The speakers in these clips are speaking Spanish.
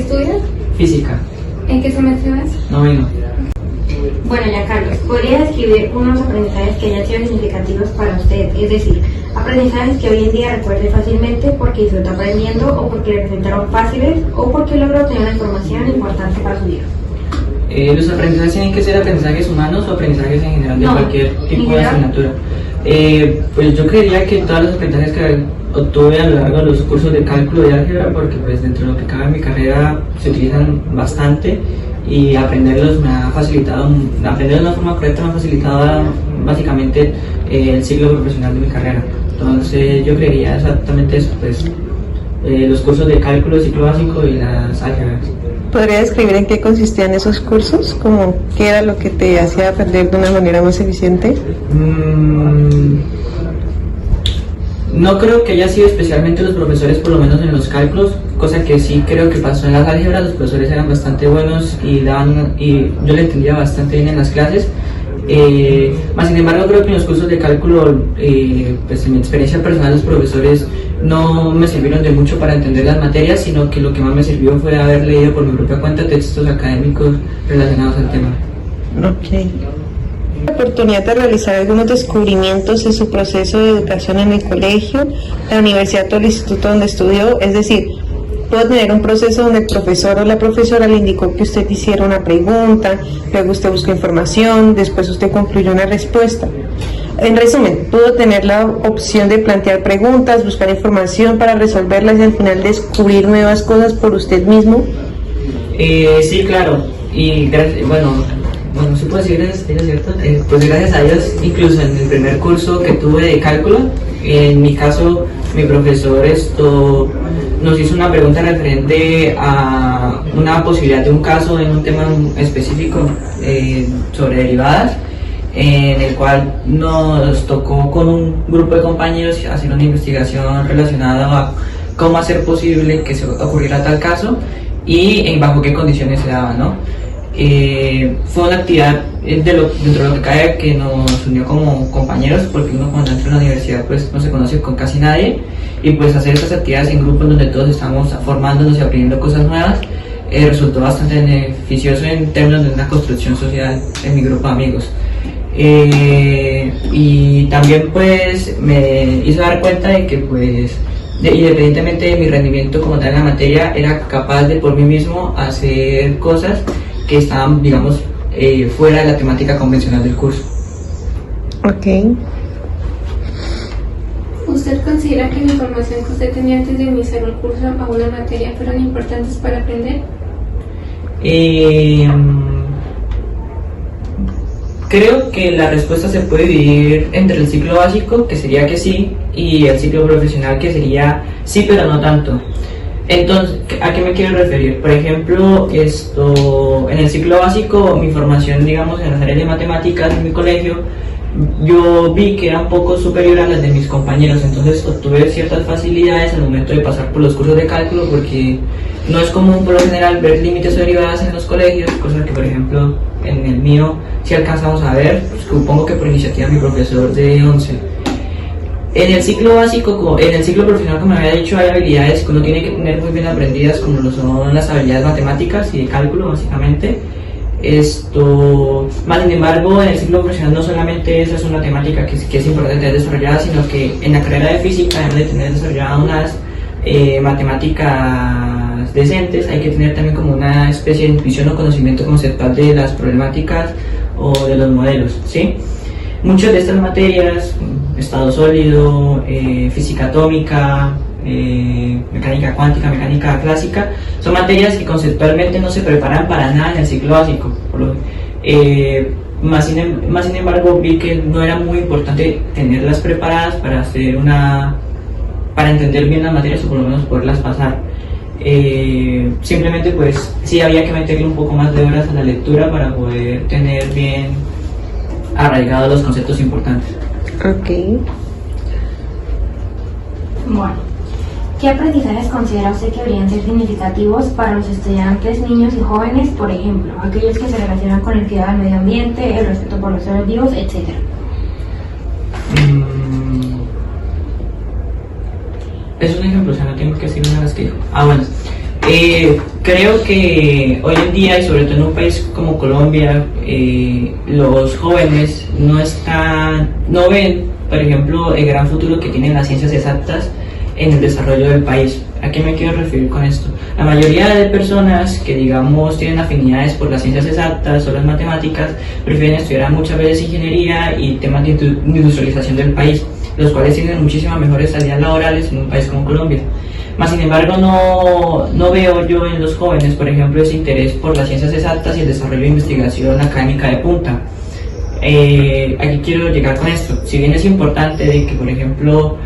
estudias? Física. ¿En qué semestre vas? Noveno. Bueno, ya Carlos, ¿podría describir unos aprendizajes que hayan sido significativos para usted? Es decir, aprendizajes que hoy en día recuerde fácilmente porque disfrutó aprendiendo o porque le resultaron fáciles o porque logró obtener una información importante para su vida. ¿Los aprendizajes tienen que ser aprendizajes humanos o aprendizajes en general de cualquier tipo de asignatura? Pues yo creería que todos los aprendizajes que obtuve a lo largo de los cursos de cálculo y álgebra, porque pues dentro de lo que cabe en mi carrera se utilizan bastante y aprenderlos me ha facilitado, aprenderlos de una forma correcta me ha facilitado básicamente el ciclo profesional de mi carrera. Entonces yo creería exactamente eso, pues los cursos de cálculo, ciclo básico y las álgebras. ¿Podría describir en qué consistían esos cursos? ¿Cómo qué era lo que te hacía aprender de una manera más eficiente? No creo que haya sido especialmente los profesores, por lo menos en los cálculos, cosa que sí creo que pasó en las álgebras. Los profesores eran bastante buenos y yo le entendía bastante bien en las clases. Más sin embargo, creo que en los cursos de cálculo, pues en mi experiencia personal, los profesores no me sirvieron de mucho para entender las materias, sino que lo que más me sirvió fue haber leído por mi propia cuenta textos académicos relacionados al tema. Ok. La oportunidad de realizar algunos descubrimientos en su proceso de educación en el colegio, la universidad o el instituto donde estudió, es decir, puede tener un proceso donde el profesor o la profesora le indicó que usted hiciera una pregunta, luego usted buscó información, después usted concluyó una respuesta. En resumen, pudo tener la opción de plantear preguntas, buscar información para resolverlas y al final descubrir nuevas cosas por usted mismo. Sí, claro, y bueno, sí puedo decir, es cierto, pues gracias a Dios, incluso en el primer curso que tuve de cálculo, en mi caso, mi profesor nos hizo una pregunta referente a una posibilidad de un caso en un tema específico sobre derivadas, en el cual nos tocó con un grupo de compañeros hacer una investigación relacionada a cómo hacer posible que se ocurriera tal caso y bajo qué condiciones se daba, ¿no? Fue una actividad dentro de lo que cabe que nos unió como compañeros, porque uno cuando entra a la universidad pues no se conoce con casi nadie, y pues hacer estas actividades en grupos donde todos estamos formándonos y aprendiendo cosas nuevas resultó bastante beneficioso en términos de una construcción social en mi grupo de amigos. Y también pues me hizo dar cuenta de que pues independientemente de mi rendimiento como tal en la materia, era capaz de por mí mismo hacer cosas que estaban, digamos, fuera de la temática convencional del curso. Ok. ¿Usted considera que la información que usted tenía antes de iniciar un curso a una materia fueron importantes para aprender? Creo que la respuesta se puede dividir entre el ciclo básico, que sería que sí, y el ciclo profesional, que sería sí, pero no tanto. Entonces, ¿a qué me quiero referir? Por ejemplo, en el ciclo básico, mi formación, digamos, en las áreas de matemáticas en mi colegio, yo vi que era un poco superior a las de mis compañeros, entonces obtuve ciertas facilidades al momento de pasar por los cursos de cálculo, porque no es común por lo general ver límites o derivadas en los colegios, cosa que por ejemplo en el mío sí alcanzamos a ver, pues, supongo que por iniciativa de mi profesor de 11. En el ciclo básico, en el ciclo profesional, como me había dicho, hay habilidades que uno tiene que tener muy bien aprendidas, como lo son las habilidades matemáticas y de cálculo, básicamente. Más sin embargo, en el ciclo profesional no solamente esa es una temática que es importante tener desarrollada, sino que en la carrera de física, además de tener desarrolladas unas matemáticas decentes, hay que tener también como una especie de intuición o conocimiento conceptual de las problemáticas o de los modelos, ¿sí? Muchas de estas materias, estado sólido, física atómica, mecánica cuántica, mecánica clásica, son materias que conceptualmente no se preparan para nada en el ciclo básico. Más sin embargo, vi que no era muy importante tenerlas preparadas para entender bien las materias o por lo menos poderlas pasar. Simplemente pues sí había que meterle un poco más de horas a la lectura para poder tener bien arraigados los conceptos importantes. Ok. Bueno, ¿qué aprendizajes considera usted que deberían ser significativos para los estudiantes, niños y jóvenes, por ejemplo, aquellos que se relacionan con el cuidado del medio ambiente, el respeto por los seres vivos, etcétera? Es un ejemplo, o sea, no tengo que decir una de las que dijo. Bueno. Creo que hoy en día, y sobre todo en un país como Colombia, los jóvenes no ven, por ejemplo, el gran futuro que tienen las ciencias exactas en el desarrollo del país. ¿A qué me quiero referir con esto? La mayoría de personas que, digamos, tienen afinidades por las ciencias exactas o las matemáticas, prefieren estudiar muchas veces ingeniería y temas de industrialización del país, los cuales tienen muchísimas mejores salidas laborales en un país como Colombia. Más sin embargo, no veo yo en los jóvenes, por ejemplo, ese interés por las ciencias exactas y el desarrollo de investigación académica de punta. Aquí quiero llegar con esto. Si bien es importante de que, por ejemplo,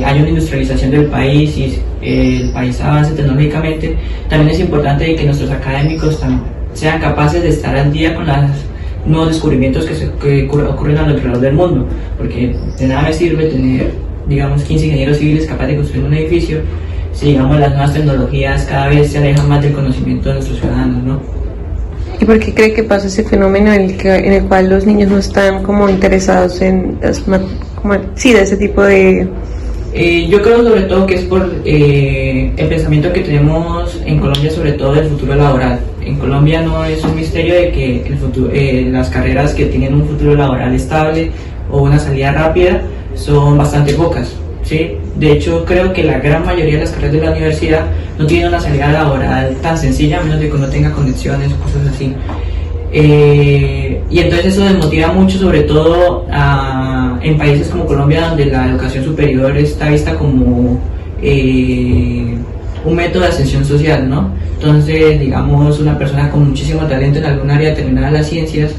haya una industrialización del país y el país avance tecnológicamente, también es importante de que nuestros académicos sean capaces de estar al día con los nuevos descubrimientos que ocurren alrededor del mundo, porque de nada me sirve tener, digamos, 15 ingenieros civiles capaces de construir un edificio si, digamos, las nuevas tecnologías cada vez se alejan más del conocimiento de nuestros ciudadanos, ¿no? ¿Y por qué cree que pasa ese fenómeno en el cual los niños no están como interesados en de ese tipo de... Yo creo sobre todo que es por el pensamiento que tenemos en Colombia, sobre todo del futuro laboral. En Colombia no es un misterio de que las carreras que tienen un futuro laboral estable o una salida rápida son bastante pocas, ¿sí? De hecho, creo que la gran mayoría de las carreras de la universidad no tienen una salida laboral tan sencilla, a menos de que uno tenga conexiones o cosas así. Y entonces eso desmotiva mucho, sobre todo en países como Colombia, donde la educación superior está vista como un método de ascensión social, ¿no? Entonces, digamos, una persona con muchísimo talento en algún área determinada de las ciencias,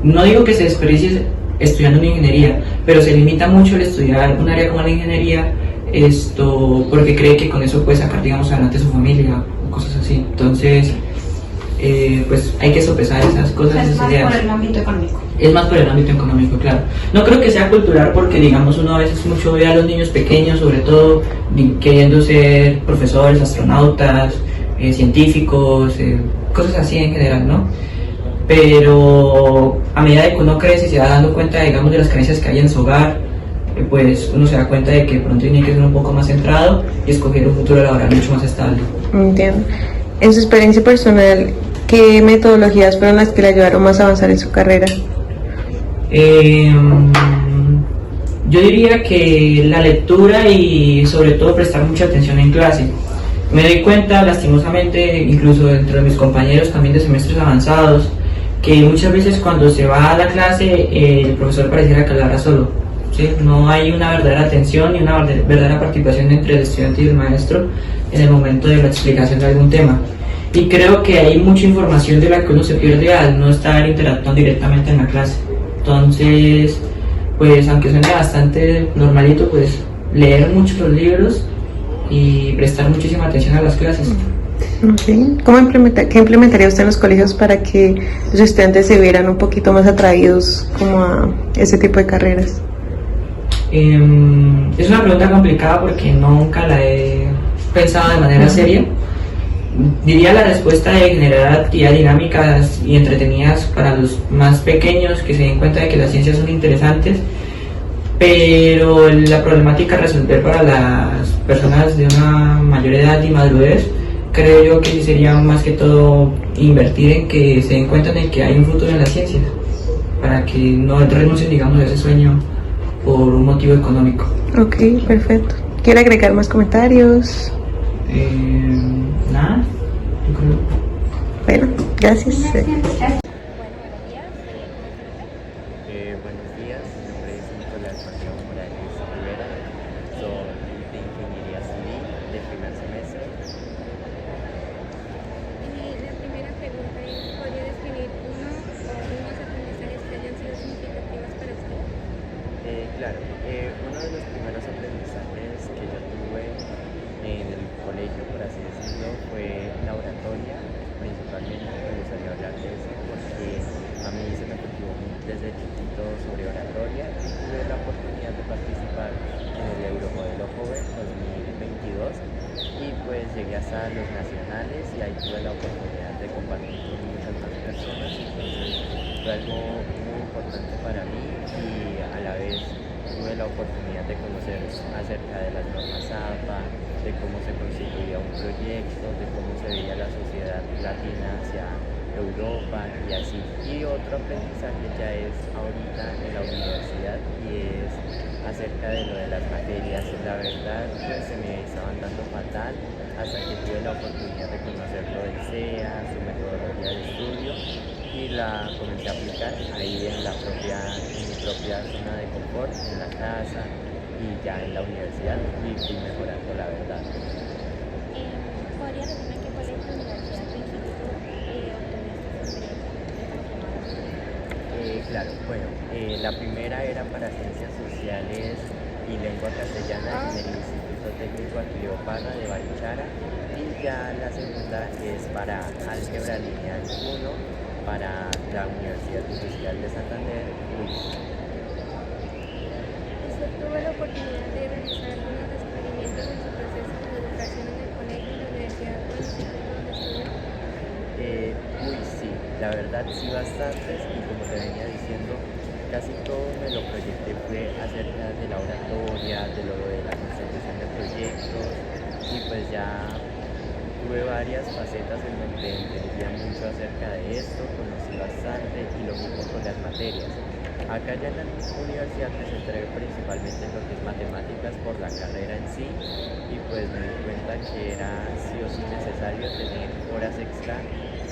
no digo que se desperdicie estudiando una ingeniería, pero se limita mucho el estudiar un área como la ingeniería, porque cree que con eso puede sacar, digamos, adelante a su familia o cosas así. Entonces, pues hay que sopesar esas cosas, Es esas más ideas. por el ámbito económico. Es más por el ámbito económico, claro. No creo que sea cultural porque, digamos, uno a veces mucho ve a los niños pequeños, sobre todo queriendo ser profesores, astronautas, científicos, cosas así en general, ¿no? Pero a medida de que uno crece y se va dando cuenta, digamos, de las carencias que hay en su hogar, pues uno se da cuenta de que pronto tiene que ser un poco más centrado y escoger un futuro laboral mucho más estable. Entiendo. En su experiencia personal, ¿qué metodologías fueron las que le ayudaron más a avanzar en su carrera? Yo diría que la lectura y sobre todo prestar mucha atención en clase. Me doy cuenta, lastimosamente, incluso entre mis compañeros también de semestres avanzados, que muchas veces cuando se va a la clase el profesor pareciera que hablara solo, ¿sí? No hay una verdadera atención y una verdadera participación entre el estudiante y el maestro en el momento de la explicación de algún tema. Y creo que hay mucha información de la que uno se pierde al no estar interactuando directamente en la clase. Entonces, pues aunque suene bastante normalito, pues leer mucho los libros y prestar muchísima atención a las clases. Okay. ¿Qué implementaría usted en los colegios para que los estudiantes se vieran un poquito más atraídos como a ese tipo de carreras? Es una pregunta complicada porque nunca la he pensado de manera seria. Diría la respuesta de generar actividades dinámicas y entretenidas para los más pequeños, que se den cuenta de que las ciencias son interesantes, pero la problemática a resolver para las personas de una mayor edad y madurez, creo yo que sería más que todo invertir en que se den cuenta de que hay un futuro en las ciencias, para que no renuncien, digamos, a ese sueño por un motivo económico. Ok, perfecto. ¿Quiere agregar más comentarios? Nada, yo creo. Bueno, gracias. Buenos días, mi nombre es Nicolás Mateo Morales Rivera, soy de Ingeniería Civil de primer semestre. La primera pregunta es, ¿podría describir uno o unos aprendizajes que hayan sido significativos para usted? Claro, uno de los primeros aprendizajes que yo tuve en el colegio, por así decirlo, fue la oratoria. Principalmente me gustaría hablar de eso porque a mí se me cultivó desde chiquito sobre oratoria y tuve la oportunidad de participar en el Euromodelo Joven 2022 y pues llegué hasta los nacionales y ahí tuve la oportunidad de compartir con muchas más personas. Entonces fue algo muy importante para mí y a la vez tuve la oportunidad de conocer acerca de las normas APA, de cómo se constituía un proyecto, de cómo se veía la sociedad latina hacia Europa y así. Y otro aprendizaje ya es ahorita en la universidad y es acerca de lo de las materias. La verdad, pues se me estaban dando fatal hasta que tuve la oportunidad de conocer lo del CEA, su metodología de estudio y la comencé a aplicar ahí en mi propia zona de confort, en la casa y ya en la universidad y fui mejorando la verdad. ¿Podría decirme qué fue la universidad o instituto obtuviste esta experiencia? Claro, bueno, la primera era para ciencias sociales y lengua castellana en el Instituto Técnico Attilio Parra de Barichara y ya la segunda es para álgebra lineal 1 para la Universidad Industrial de Santander. ¿Usted tuvo la oportunidad de realizar algunos descubrimientos en su proceso de educación en el colegio, en la universidad o en el instituto donde estudió? Sí, la verdad sí bastantes y como te venía diciendo, casi todo me lo proyecté fue acerca de la oratoria, de lo de la constitución de proyectos y pues ya tuve varias facetas en donde entendía mucho acerca de esto, conocí bastante y lo mismo con las materias. Acá ya en la universidad me centré principalmente en lo que es matemáticas por la carrera en sí y pues me di cuenta que era sí o sí necesario tener horas extra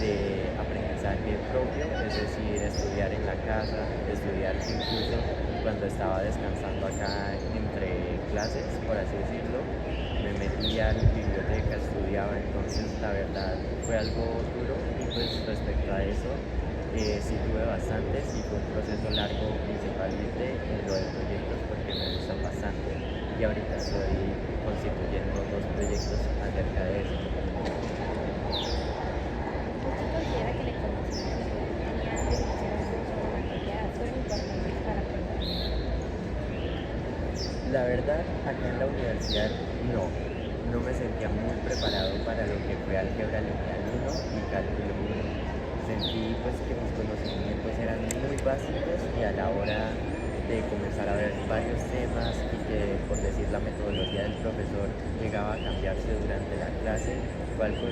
de aprendizaje propio, es decir, estudiar en la casa, estudiar incluso cuando estaba descansando acá entre clases, por así decirlo, me metía a la biblioteca, estudiaba, entonces la verdad fue algo duro y pues respecto a eso sí tuve bastantes y fue un proceso largo principalmente en lo de proyectos porque me gustan bastante y ahorita estoy constituyendo 2 proyectos acerca de eso. ¿Usted considera que la información que usted tenía antes de iniciar un curso o materia fueron importantes para aprender? La verdad, acá en la universidad no me sentía muy preparado para lo que fue álgebra lineal 1 y cálculo 1. Sentí pues que mis conocimientos eran muy básicos y a la hora de comenzar a ver varios temas y que por decir la metodología del profesor llegaba a cambiarse durante la clase, fue algo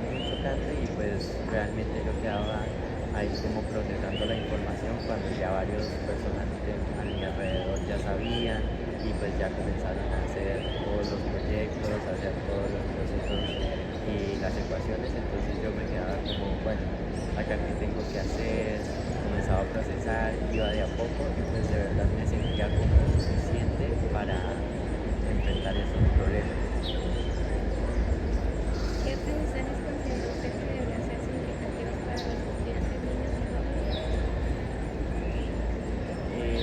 muy chocante y pues realmente yo quedaba ahí como procesando la información cuando ya varias personas a mi alrededor ya sabían y pues ya comenzaron a hacer todos los proyectos, a hacer todos los procesos y las ecuaciones, entonces yo me quedaba como, bueno, acá qué tengo que hacer, comenzaba a procesar, iba de a poco y pues de verdad me sentía como suficiente para enfrentar esos problemas. ¿Qué aprendizajes considera usted que deberían ser significativos para los estudiantes, niños y jóvenes?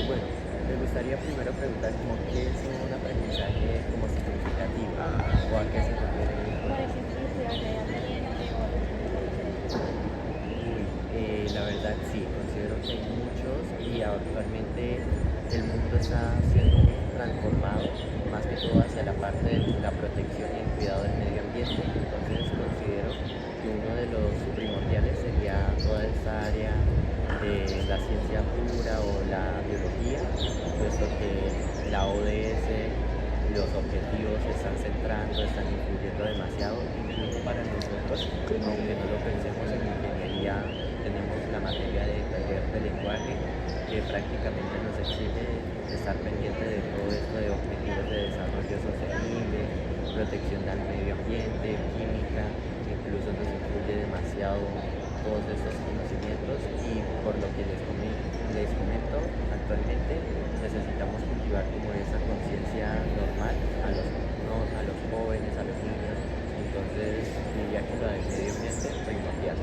Bueno, me gustaría primero preguntar como qué es un aprendizaje como significativo o a qué se refiere. Por ejemplo, estudiar de ambiente o La verdad sí, considero que hay muchos y actualmente el mundo está siendo transformado más que todo hacia la parte de la protección y el cuidado del medio ambiente, entonces considero que uno de los primordiales sería toda esta área de la ciencia pura o la biología, puesto que la ODS, los objetivos se están centrando, están influyendo demasiado, incluso para nosotros, aunque no lo pensemos en ingeniería, tenemos la materia de taller de lenguaje que prácticamente nos exige estar pendiente de todo esto de objetivos de desarrollo sostenible, protección del medio ambiente, química, incluso nos influye demasiado todos estos conocimientos y por lo que les comento, actualmente necesitamos cultivar como esa conciencia normal a los jóvenes, a los niños, entonces diría que lo del medio ambiente es primordial.